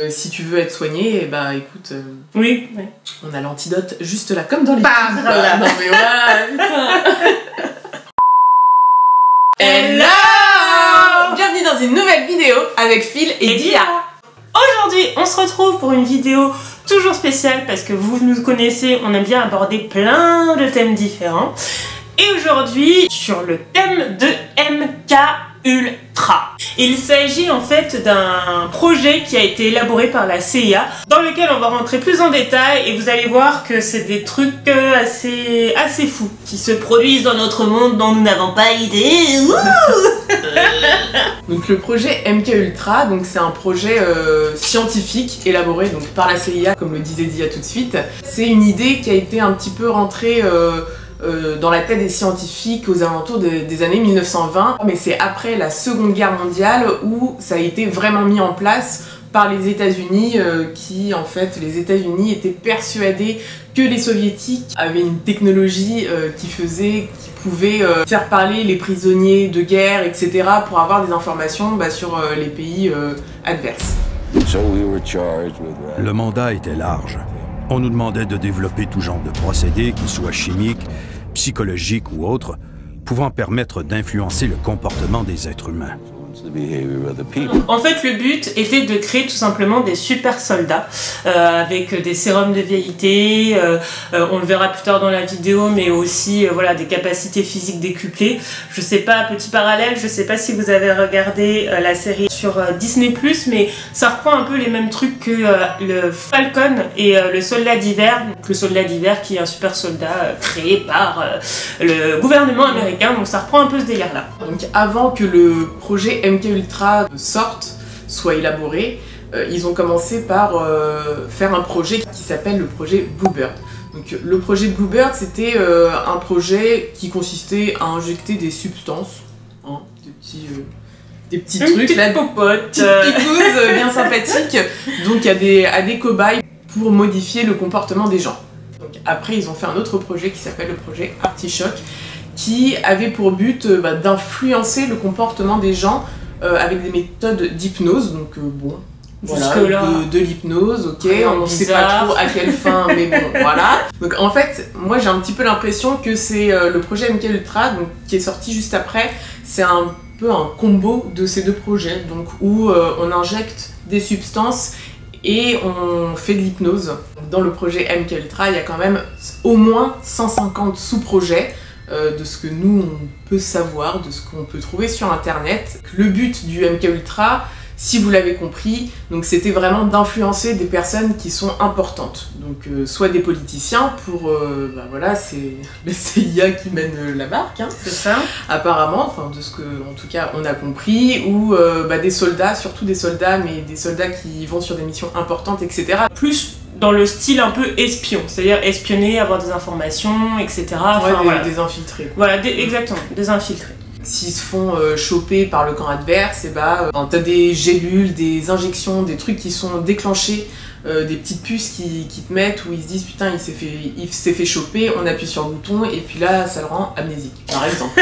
Si tu veux être soigné, bah écoute, oui, on a l'antidote juste là, comme dans les par là. Non mais voilà, Hello! Bienvenue dans une nouvelle vidéo avec Phil et Dia. Aujourd'hui, on se retrouve pour une vidéo toujours spéciale parce que vous nous connaissez, on aime bien aborder plein de thèmes différents. Et aujourd'hui, sur le thème de MK Ultra. Il s'agit en fait d'un projet qui a été élaboré par la CIA, dans lequel on va rentrer plus en détail et vous allez voir que c'est des trucs assez fous qui se produisent dans notre monde dont nous n'avons pas idée. Donc le projet MK Ultra, donc c'est un projet scientifique élaboré donc par la CIA, comme le disait Dia tout de suite. C'est une idée qui a été un petit peu rentrée dans la tête des scientifiques aux alentours des années 1920, mais c'est après la Seconde Guerre mondiale où ça a été vraiment mis en place par les États-Unis, qui en fait, les États-Unis étaient persuadés que les Soviétiques avaient une technologie qui pouvait faire parler les prisonniers de guerre, etc., pour avoir des informations sur les pays adverses. Le mandat était large. On nous demandait de développer tout genre de procédés, qu'ils soient chimiques, psychologiques ou autres, pouvant permettre d'influencer le comportement des êtres humains. En fait, le but était de créer tout simplement des super soldats avec des sérums de vérité, on le verra plus tard dans la vidéo, mais aussi voilà, des capacités physiques décuplées. Je sais pas, petit parallèle, je sais pas si vous avez regardé la série sur Disney+, mais ça reprend un peu les mêmes trucs que le Falcon et le soldat d'hiver. Le soldat d'hiver qui est un super soldat créé par le gouvernement américain, donc ça reprend un peu ce délire là. Donc avant que le projet MK Ultra soit élaboré, ils ont commencé par faire un projet qui s'appelle le projet Bluebird. Donc le projet Bluebird, c'était un projet qui consistait à injecter des substances, hein, des petits trucs là, popote, petites picouses bien sympathiques, donc à des cobayes pour modifier le comportement des gens. Donc après, ils ont fait un autre projet qui s'appelle le projet Artichoke, qui avait pour but d'influencer le comportement des gens avec des méthodes d'hypnose, donc bon, voilà, de l'hypnose, ok, on ne sait pas trop à quelle fin, mais bon, voilà. Donc en fait, moi j'ai un petit peu l'impression que c'est le projet MK Ultra, donc, qui est sorti juste après, c'est un peu un combo de ces deux projets, donc où on injecte des substances et on fait de l'hypnose. Dans le projet MK Ultra, il y a quand même au moins 150 sous-projets, de ce que nous on peut savoir, de ce qu'on peut trouver sur internet. Le but du MK Ultra, si vous l'avez compris, donc c'était vraiment d'influencer des personnes qui sont importantes. Donc soit des politiciens pour, voilà, c'est la CIA qui mène la barque, hein, c'est ça, apparemment, enfin de ce que en tout cas on a compris, ou des soldats, surtout des soldats, mais des soldats qui vont sur des missions importantes, etc. Plus dans le style un peu espion, c'est-à-dire espionner, avoir des informations, etc. Enfin, Ouais, voilà. des infiltrés, quoi. Voilà, exactement, des infiltrés. S'ils se font choper par le camp adverse, t'as des gélules, des injections, des trucs qui sont déclenchés, des petites puces qui te mettent où ils se disent putain il s'est fait choper, on appuie sur le bouton et puis là ça le rend amnésique, par exemple.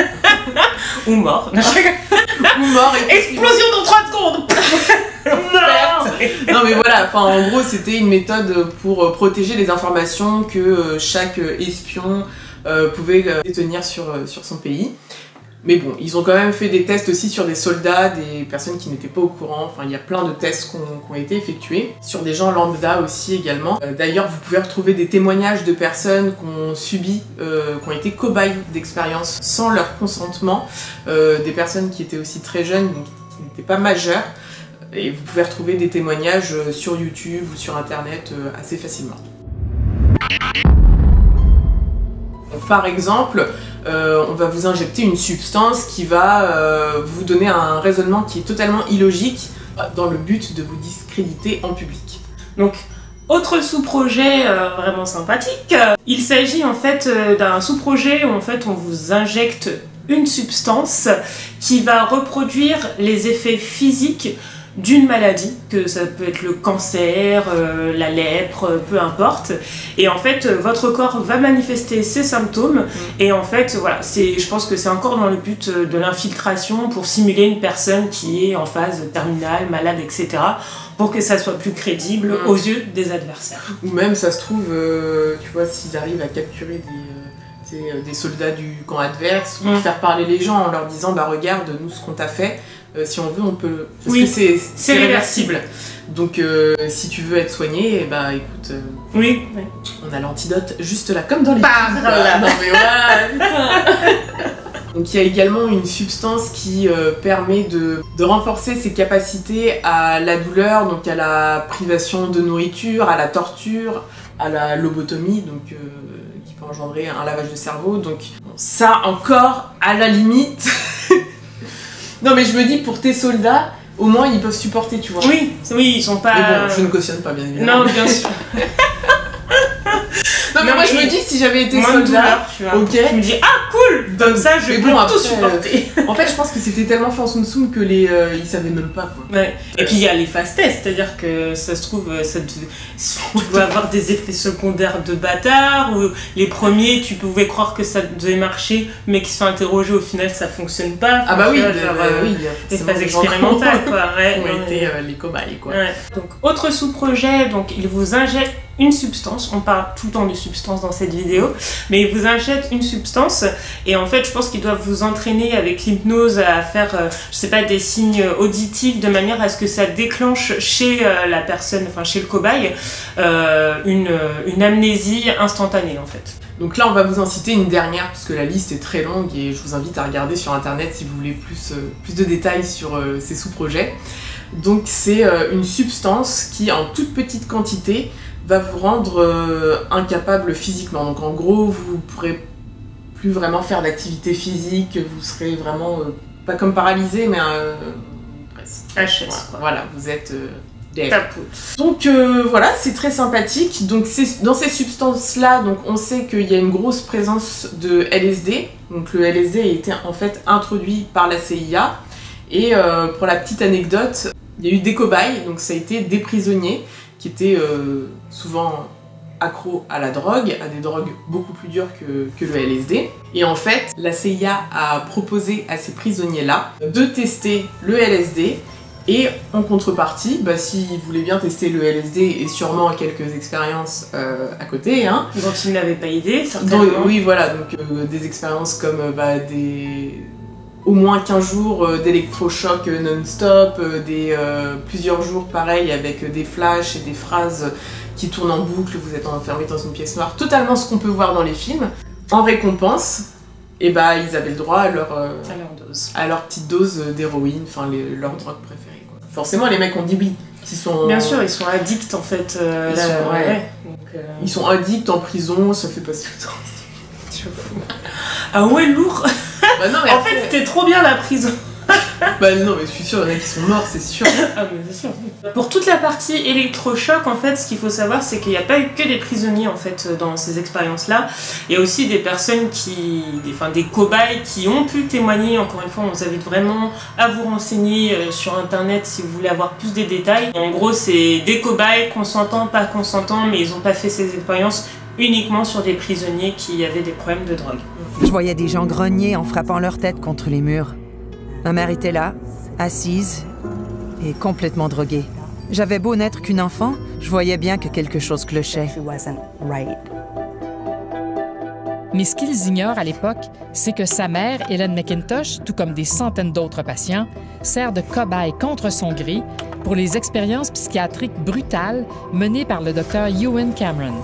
Ou mort. Ou mort. Explosion dans 3 secondes. Non mais voilà, enfin en gros c'était une méthode pour protéger les informations que chaque espion pouvait détenir sur son pays. Mais bon, ils ont quand même fait des tests aussi sur des soldats, des personnes qui n'étaient pas au courant. Enfin, il y a plein de tests qui ont été effectués. Sur des gens lambda aussi également. D'ailleurs, vous pouvez retrouver des témoignages de personnes qui ont subi, qui ont été cobayes d'expérience sans leur consentement. Des personnes qui étaient aussi très jeunes, donc qui n'étaient pas majeures. Et vous pouvez retrouver des témoignages sur YouTube ou sur Internet assez facilement. Donc, par exemple, on va vous injecter une substance qui va vous donner un raisonnement qui est totalement illogique dans le but de vous discréditer en public. Donc, autre sous-projet vraiment sympathique, il s'agit en fait d'un sous-projet où en fait on vous injecte une substance qui va reproduire les effets physiques d'une maladie, que ça peut être le cancer, la lèpre, peu importe. Et en fait, votre corps va manifester ces symptômes. Et en fait, voilà, je pense que c'est encore dans le but de l'infiltration pour simuler une personne qui est en phase terminale, malade, etc. pour que ça soit plus crédible aux yeux des adversaires. Ou même, ça se trouve, tu vois, s'ils arrivent à capturer des soldats du camp adverse, ou faire parler les gens en leur disant, bah regarde, nous, ce qu'on t'a fait, si on veut, on peut... Parce que c'est réversible. Donc, si tu veux être soigné, bah écoute, on a l'antidote juste là, comme dans les... Là. Non mais voilà. Donc il y a également une substance qui permet de renforcer ses capacités à la douleur, donc à la privation de nourriture, à la torture, à la lobotomie, donc qui peut engendrer un lavage de cerveau. Donc ça encore, à la limite... Non mais je me dis, pour tes soldats, au moins ils peuvent supporter, tu vois. Oui, ils sont pas... Mais bon, je ne cautionne pas, bien évidemment. Non, bien sûr. Non mais moi je me dis, si j'avais été soldat, je me dis, ah cool, comme ça je peux tout supporter. En fait je pense que c'était tellement fait en soum soum que ils savaient même pas quoi. Ouais. Et puis il y a les fast tests, c'est-à-dire que ça se trouve, tu peux avoir des effets secondaires de bâtard, ou les premiers tu pouvais croire que ça devait marcher, mais qui sont interrogés au final ça fonctionne pas. Ah bah oui, des phases expérimentales quoi. On était les cobayes quoi. Ouais. Donc autre sous-projet, donc il vous injecte une substance, on parle tout le temps de substance dans cette vidéo, mais il vous injecte une substance et en fait je pense qu'ils doivent vous entraîner avec l'hypnose à faire, je sais pas, des signes auditifs de manière à ce que ça déclenche chez la personne, enfin chez le cobaye, une amnésie instantanée en fait. Donc là on va vous en citer une dernière parce que la liste est très longue et je vous invite à regarder sur internet si vous voulez plus de détails sur ces sous-projets. Donc c'est une substance qui en toute petite quantité va vous rendre incapable physiquement. Donc en gros, vous pourrez plus vraiment faire d'activité physique, vous serez vraiment, pas comme paralysé, mais presque. HS, quoi. Voilà, vous êtes caput. Donc voilà, c'est très sympathique. Donc dans ces substances-là, donc on sait qu'il y a une grosse présence de LSD. Donc le LSD a été en fait introduit par la CIA. Et pour la petite anecdote, il y a eu des cobayes, donc ça a été des prisonniers qui étaient souvent accros à la drogue, à des drogues beaucoup plus dures que le LSD. Et en fait, la CIA a proposé à ces prisonniers-là de tester le LSD et en contrepartie, bah, s'ils voulaient bien tester le LSD et sûrement quelques expériences à côté, hein, dont ils n'avaient pas idée, certainement. Donc, oui, voilà, donc des expériences comme au moins 15 jours d'électrochoc non-stop, plusieurs jours pareil avec des flashs et des phrases qui tournent en boucle, vous êtes enfermé dans une pièce noire, totalement ce qu'on peut voir dans les films. En récompense, et bah, ils avaient le droit à leur petite dose d'héroïne, enfin leur drogue préférée, quoi. Forcément les mecs ont dit oui. Bien sûr, ils sont addicts en fait. Ils sont addicts en prison, ça fait passer le temps. Ah ouais, lourd. Bah non, mais en fait, c'était trop bien la prison. Bah non, mais je suis sûre, il y en a qui sont morts, c'est sûr. Ah mais c'est sûr. Pour toute la partie électrochoc, en fait, ce qu'il faut savoir, c'est qu'il n'y a pas eu que des prisonniers, en fait, dans ces expériences-là. Il y a aussi des personnes des cobayes qui ont pu témoigner. Encore une fois, on vous invite vraiment à vous renseigner sur Internet si vous voulez avoir plus de détails. En gros, c'est des cobayes, consentants, pas consentants, mais ils n'ont pas fait ces expériences uniquement sur des prisonniers qui avaient des problèmes de drogue. Je voyais des gens grogner en frappant leur tête contre les murs. Ma mère était là, assise et complètement droguée. J'avais beau n'être qu'une enfant, je voyais bien que quelque chose clochait. Mais ce qu'ils ignorent à l'époque, c'est que sa mère, Helen McIntosh, tout comme des centaines d'autres patients, sert de cobaye contre son gré pour les expériences psychiatriques brutales menées par le docteur Ewan Cameron.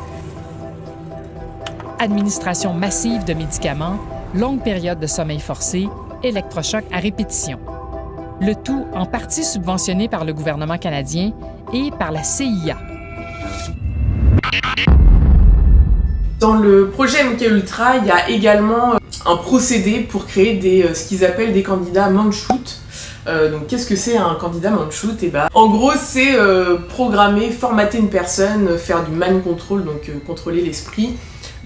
Administration massive de médicaments, longue période de sommeil forcé, électrochoc à répétition. Le tout en partie subventionné par le gouvernement canadien et par la CIA. Dans le projet MKUltra, il y a également un procédé pour créer ce qu'ils appellent des candidats Mandshoot. Donc qu'est-ce que c'est un candidat Mandshoot? Et bah, en gros c'est programmer, formater une personne, faire du mind control, donc contrôler l'esprit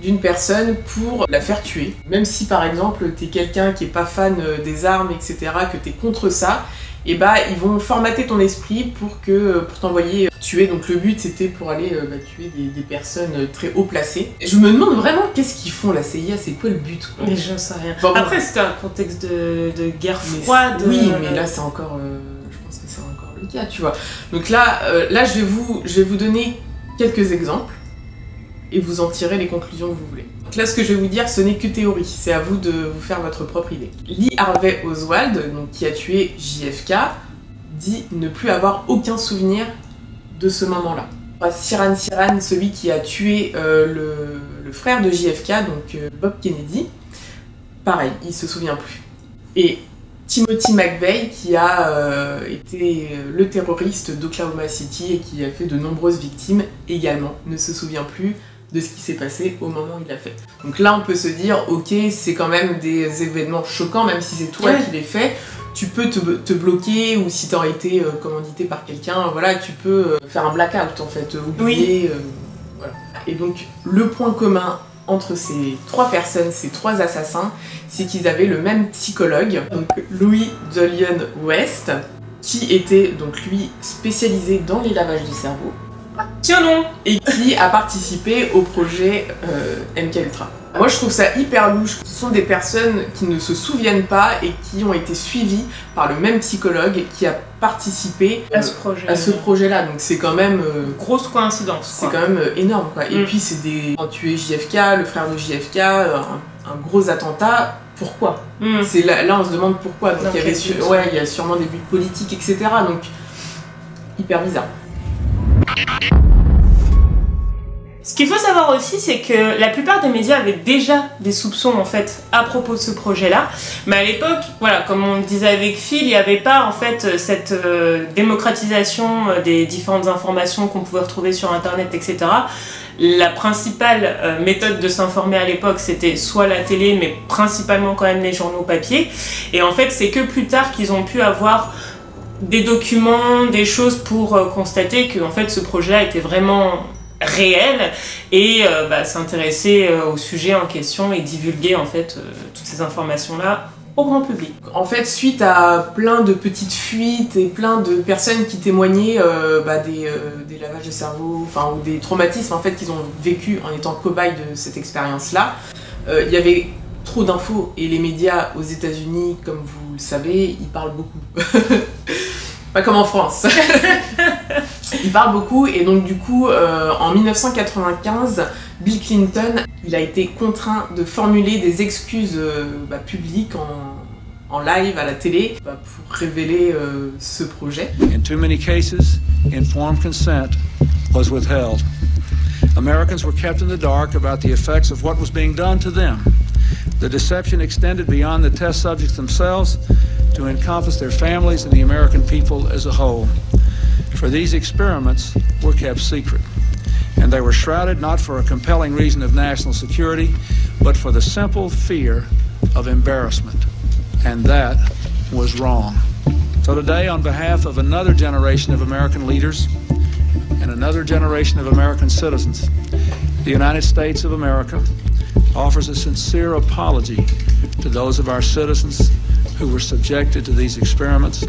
d'une personne pour la faire tuer. Même si par exemple t'es quelqu'un qui est pas fan des armes, etc., que t'es contre ça, et bah ils vont formater ton esprit pour t'envoyer tuer. Donc le but c'était pour aller tuer des personnes très haut placées. Je me demande vraiment qu'est-ce qu'ils font la CIA, c'est quoi le but quoi. Mais je sais rien. Bon, après c'était un contexte de guerre froide. Oui, mais là c'est encore, je pense que c'est encore le cas, tu vois. Donc là, je vais vous donner quelques exemples et vous en tirez les conclusions que vous voulez. Donc là, ce que je vais vous dire, ce n'est que théorie, c'est à vous de vous faire votre propre idée. Lee Harvey Oswald, donc, qui a tué JFK, dit ne plus avoir aucun souvenir de ce moment-là. Sirhan Sirhan, celui qui a tué le frère de JFK, donc Bob Kennedy, pareil, il se souvient plus. Et Timothy McVeigh, qui a été le terroriste d'Oklahoma City et qui a fait de nombreuses victimes, également ne se souvient plus de ce qui s'est passé au moment où il l'a fait. Donc là, on peut se dire, ok, c'est quand même des événements choquants, même si c'est toi qui les fais, tu peux te bloquer, ou si t'aurais été commandité par quelqu'un, voilà, tu peux faire un blackout en fait, oublier, voilà. Et donc, le point commun entre ces trois personnes, ces trois assassins, c'est qu'ils avaient le même psychologue, donc Louis Jolyon West, qui était donc lui spécialisé dans les lavages de cerveau. Tiens non. Et qui a participé au projet MKUltra. Moi je trouve ça hyper louche. Ce sont des personnes qui ne se souviennent pas et qui ont été suivies par le même psychologue qui a participé à ce projet-là. Donc c'est quand même... grosse coïncidence. C'est quand même énorme quoi. Et puis c'est des... Quand tu es JFK, le frère de JFK, un gros attentat, pourquoi C'est là on se demande pourquoi. Donc il y a sûrement des buts politiques, etc. Donc hyper bizarre. Ce qu'il faut savoir aussi, c'est que la plupart des médias avaient déjà des soupçons en fait à propos de ce projet-là, mais à l'époque, voilà, comme on le disait avec Phil, il n'y avait pas en fait cette démocratisation des différentes informations qu'on pouvait retrouver sur Internet, etc. La principale méthode de s'informer à l'époque, c'était soit la télé, mais principalement quand même les journaux papier. Et en fait, c'est que plus tard qu'ils ont pu avoir des documents, des choses pour constater que en fait ce projet était vraiment réel et s'intéresser au sujet en question et divulguer en fait toutes ces informations là au grand public. En fait, suite à plein de petites fuites et plein de personnes qui témoignaient des lavages de cerveau, enfin ou des traumatismes en fait qu'ils ont vécu en étant cobayes de cette expérience là, il y avait trop d'infos et les médias aux États-Unis, comme vous le savez, ils parlent beaucoup. Pas comme en France. Ils parlent beaucoup et donc du coup en 1995, Bill Clinton il a été contraint de formuler des excuses publiques en live à la télé pour révéler ce projet. In too many cases, informed consent was withheld. Americans were kept in the dark about the effects of what was being done to them. The deception extended beyond the test subjects themselves to encompass their families and the American people as a whole. For these experiments were kept secret, and they were shrouded not for a compelling reason of national security, but for the simple fear of embarrassment, and that was wrong. So today, on behalf of another generation of American leaders and another generation of American citizens, the United States of America offers a sincere apology to those of our citizens who were subjected to these experiments,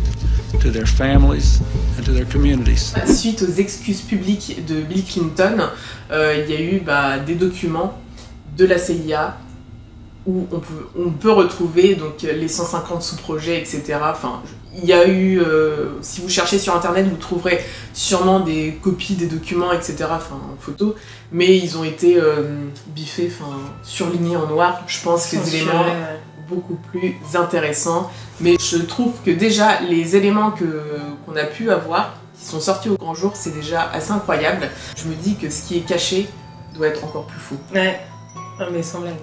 to their families and to their communities. Suite aux excuses publiques de Bill Clinton, il y a eu des documents de la CIA où on peut retrouver donc les 150 sous-projets, etc. Enfin, il y a eu, si vous cherchez sur internet, vous trouverez sûrement des copies des documents, etc. Enfin, en photo, mais ils ont été biffés, enfin, surlignés en noir. Je pense que les éléments beaucoup plus intéressants. Mais je trouve que déjà les éléments qu'on a pu avoir, qui sont sortis au grand jour, c'est déjà assez incroyable. Je me dis que ce qui est caché doit être encore plus fou. Ouais, non mais sans blague.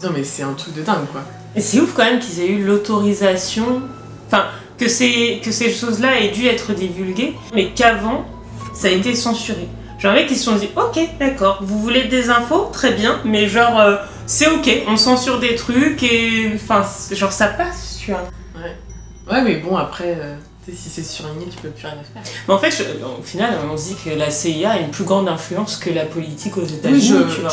Non mais c'est un truc de dingue quoi. Et c'est ouf quand même qu'ils aient eu l'autorisation, enfin que ces choses-là aient dû être divulguées, mais qu'avant ça a été censuré. Genre les mecs ils se sont dit ok d'accord, vous voulez des infos, très bien, mais genre c'est ok, on censure des trucs et enfin genre ça passe, tu vois. Ouais mais bon après si c'est surligné tu peux plus rien faire. Mais en fait au final on se dit que la CIA a une plus grande influence que la politique aux États-Unis, oui, tu vois.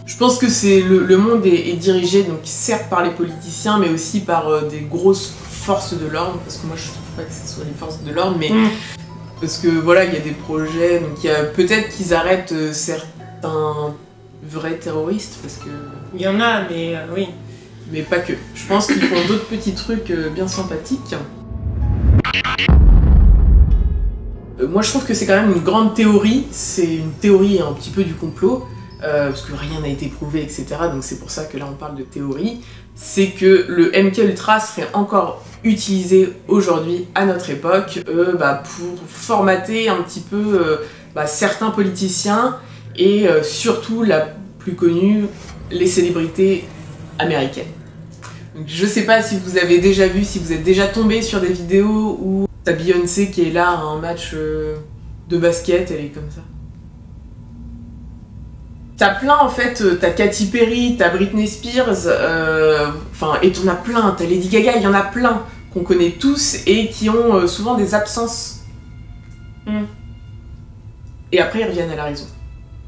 Je pense que c'est le monde est dirigé donc certes par les politiciens mais aussi par des grosses forces de l'ordre, parce que moi je trouve pas que ce soit les forces de l'ordre, mais parce que voilà, il y a des projets, donc il y a peut-être qu'ils arrêtent certains vrais terroristes, parce que... Il y en a, mais oui. Mais pas que. Je pense qu'ils font d'autres petits trucs bien sympathiques. Moi je trouve que c'est quand même une grande théorie, c'est une théorie un petit peu du complot, parce que rien n'a été prouvé, etc. Donc c'est pour ça que là on parle de théorie. C'est que le MKUltra serait encore utilisé aujourd'hui, à notre époque, pour formater un petit peu certains politiciens et surtout, la plus connue, les célébrités américaines. Donc, je sais pas si vous avez déjà vu, si vous êtes déjà tombé sur des vidéos où t'as Beyoncé qui est là à un match de basket, elle est comme ça. T'as plein en fait, t'as Katy Perry, t'as Britney Spears, et t'en as plein, t'as Lady Gaga, il y en a plein qu'on connaît tous et qui ont souvent des absences. Et après ils reviennent à la raison.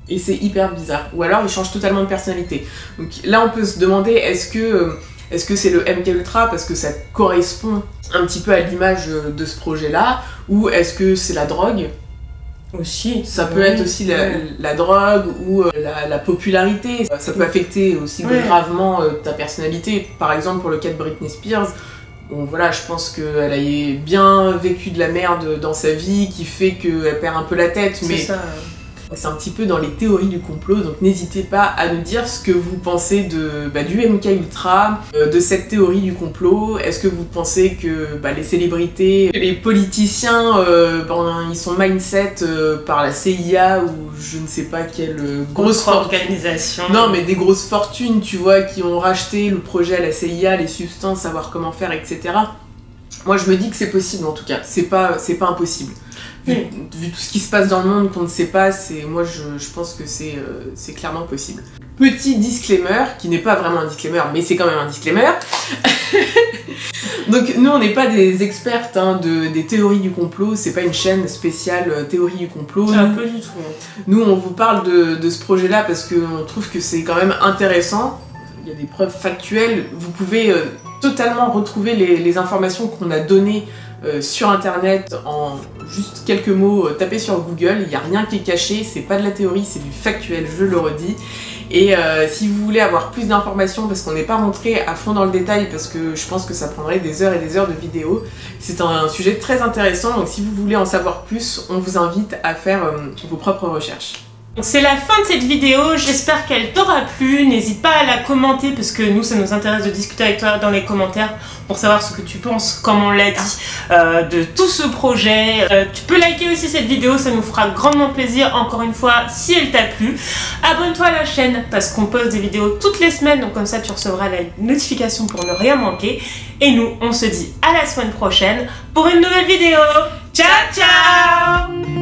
Et c'est hyper bizarre. Ou alors ils changent totalement de personnalité. Donc là on peut se demander, est-ce que c'est le MKUltra parce que ça correspond un petit peu à l'image de ce projet-là, ou est-ce que c'est la drogue ? Aussi. Ça peut être aussi la drogue ou la popularité. Ça peut affecter aussi gravement ta personnalité. Par exemple, pour le cas de Britney Spears, bon voilà, je pense qu'elle a bien vécu de la merde dans sa vie qui fait qu'elle perd un peu la tête. Mais c'est un petit peu dans les théories du complot, donc n'hésitez pas à nous dire ce que vous pensez du MKUltra, de cette théorie du complot. Est-ce que vous pensez que les célébrités, les politiciens, ils sont mindset par la CIA ou je ne sais pas quelle grosse organisation. Non, mais des grosses fortunes, tu vois, qui ont racheté le projet à la CIA, les substances, savoir comment faire, etc. Moi, je me dis que c'est possible en tout cas, c'est pas impossible. Vu tout ce qui se passe dans le monde qu'on ne sait pas, moi je pense que c'est clairement possible. Petit disclaimer, qui n'est pas vraiment un disclaimer, mais c'est quand même un disclaimer. Donc nous on n'est pas des expertes des théories du complot, c'est pas une chaîne spéciale théorie du complot. Un peu du tout. Nous on vous parle de ce projet-là parce qu'on trouve que c'est quand même intéressant. Il y a des preuves factuelles, vous pouvez totalement retrouver les informations qu'on a données sur internet en juste quelques mots tapés sur Google, il n'y a rien qui est caché, c'est pas de la théorie, c'est du factuel, je le redis. Et si vous voulez avoir plus d'informations, parce qu'on n'est pas rentré à fond dans le détail, parce que je pense que ça prendrait des heures et des heures de vidéos, c'est un sujet très intéressant, donc si vous voulez en savoir plus, on vous invite à faire vos propres recherches. C'est la fin de cette vidéo, j'espère qu'elle t'aura plu, n'hésite pas à la commenter parce que nous ça nous intéresse de discuter avec toi dans les commentaires pour savoir ce que tu penses, comme on l'a dit, de tout ce projet. Tu peux liker aussi cette vidéo, ça nous fera grandement plaisir encore une fois si elle t'a plu. Abonne-toi à la chaîne parce qu'on poste des vidéos toutes les semaines, donc comme ça tu recevras la notification pour ne rien manquer. Et nous on se dit à la semaine prochaine pour une nouvelle vidéo. Ciao ciao!